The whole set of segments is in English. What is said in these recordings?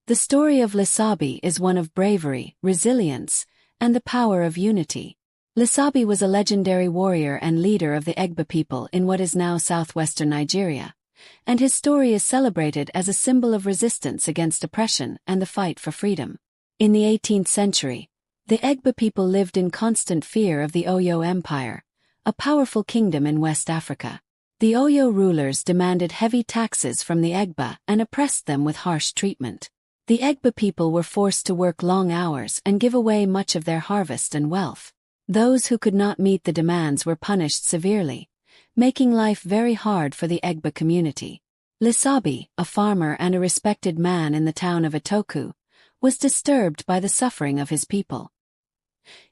The story of Lisabi is one of bravery, resilience, and the power of unity. Lisabi was a legendary warrior and leader of the Egba people in what is now southwestern Nigeria, and his story is celebrated as a symbol of resistance against oppression and the fight for freedom. In the 18th century, the Egba people lived in constant fear of the Oyo Empire, a powerful kingdom in West Africa. The Oyo rulers demanded heavy taxes from the Egba and oppressed them with harsh treatment. The Egba people were forced to work long hours and give away much of their harvest and wealth. Those who could not meet the demands were punished severely, making life very hard for the Egba community. Lisabi, a farmer and a respected man in the town of Itoku, was disturbed by the suffering of his people.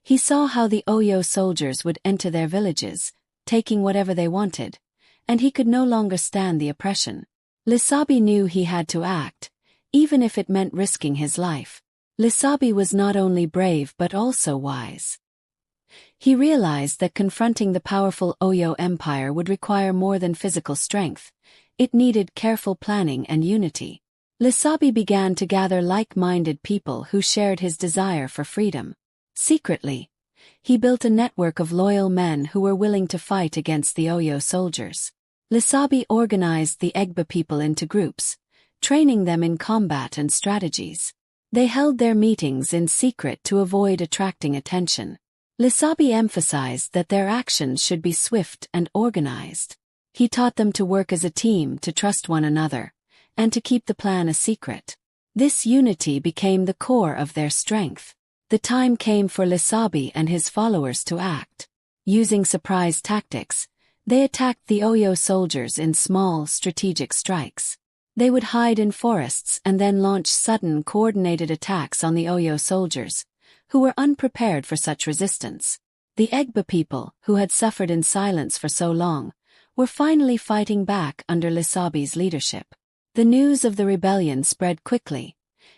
He saw how the Oyo soldiers would enter their villages, taking whatever they wanted, and he could no longer stand the oppression. Lisabi knew he had to act, even if it meant risking his life. Lisabi was not only brave but also wise. He realized that confronting the powerful Oyo Empire would require more than physical strength. It needed careful planning and unity. Lisabi began to gather like-minded people who shared his desire for freedom. Secretly, he built a network of loyal men who were willing to fight against the Oyo soldiers. Lisabi organized the Egba people into groups, training them in combat and strategies. They held their meetings in secret to avoid attracting attention. Lisabi emphasized that their actions should be swift and organized. He taught them to work as a team, to trust one another, and to keep the plan a secret. This unity became the core of their strength. The time came for Lisabi and his followers to act. Using surprise tactics, they attacked the Oyo soldiers in small, strategic strikes. They would hide in forests and then launch sudden, coordinated attacks on the Oyo soldiers, who were unprepared for such resistance. The Egba people, who had suffered in silence for so long, were finally fighting back under Lisabi's leadership. The news of the rebellion spread quickly,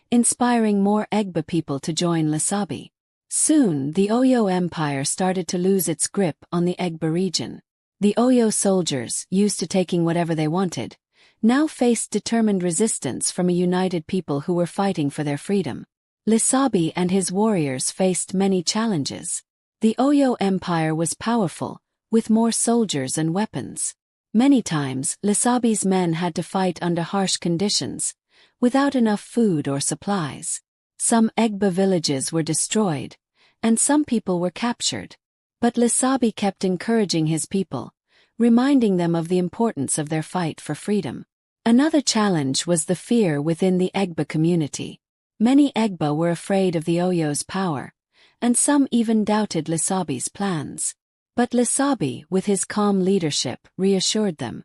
inspiring more Egba people to join Lisabi. Soon, the Oyo Empire started to lose its grip on the Egba region. The Oyo soldiers, used to taking whatever they wanted, now faced determined resistance from a united people who were fighting for their freedom. Lisabi and his warriors faced many challenges. The Oyo Empire was powerful, with more soldiers and weapons. Many times, Lisabi's men had to fight under harsh conditions, without enough food or supplies. Some Egba villages were destroyed, and some people were captured. But Lisabi kept encouraging his people, reminding them of the importance of their fight for freedom. Another challenge was the fear within the Egba community. Many Egba were afraid of the Oyo's power, and some even doubted Lisabi's plans. But Lisabi, with his calm leadership, reassured them.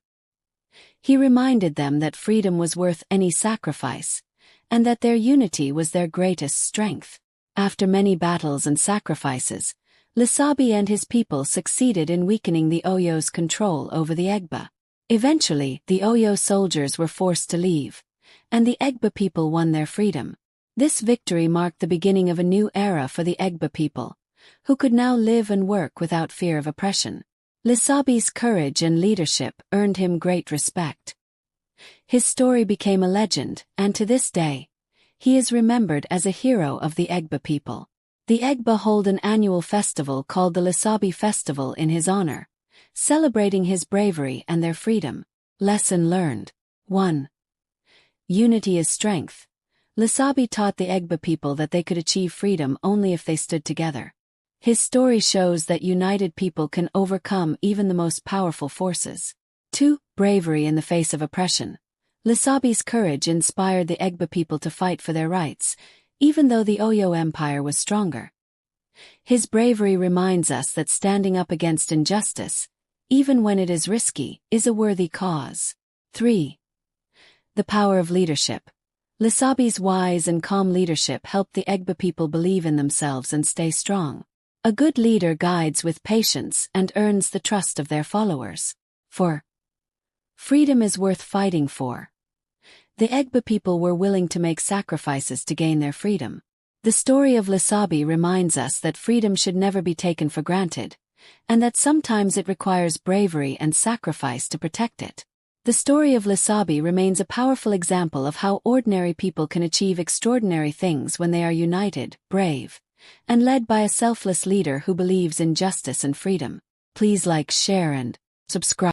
He reminded them that freedom was worth any sacrifice, and that their unity was their greatest strength. After many battles and sacrifices, Lisabi and his people succeeded in weakening the Oyo's control over the Egba. Eventually, the Oyo soldiers were forced to leave, and the Egba people won their freedom. This victory marked the beginning of a new era for the Egba people, who could now live and work without fear of oppression. Lisabi's courage and leadership earned him great respect. His story became a legend, and to this day, he is remembered as a hero of the Egba people. The Egba hold an annual festival called the Lisabi Festival in his honor, celebrating his bravery and their freedom. Lesson learned. 1. Unity is strength. Lisabi taught the Egba people that they could achieve freedom only if they stood together. His story shows that united people can overcome even the most powerful forces. 2. Bravery in the face of oppression. Lisabi's courage inspired the Egba people to fight for their rights, even though the Oyo Empire was stronger. His bravery reminds us that standing up against injustice, even when it is risky, is a worthy cause. 3. The power of leadership. Lisabi's wise and calm leadership helped the Egba people believe in themselves and stay strong. A good leader guides with patience and earns the trust of their followers. 4. Freedom is worth fighting for. The Egba people were willing to make sacrifices to gain their freedom. The story of Lisabi reminds us that freedom should never be taken for granted, and that sometimes it requires bravery and sacrifice to protect it. The story of Lisabi remains a powerful example of how ordinary people can achieve extraordinary things when they are united, brave, and led by a selfless leader who believes in justice and freedom. Please like, share, and subscribe.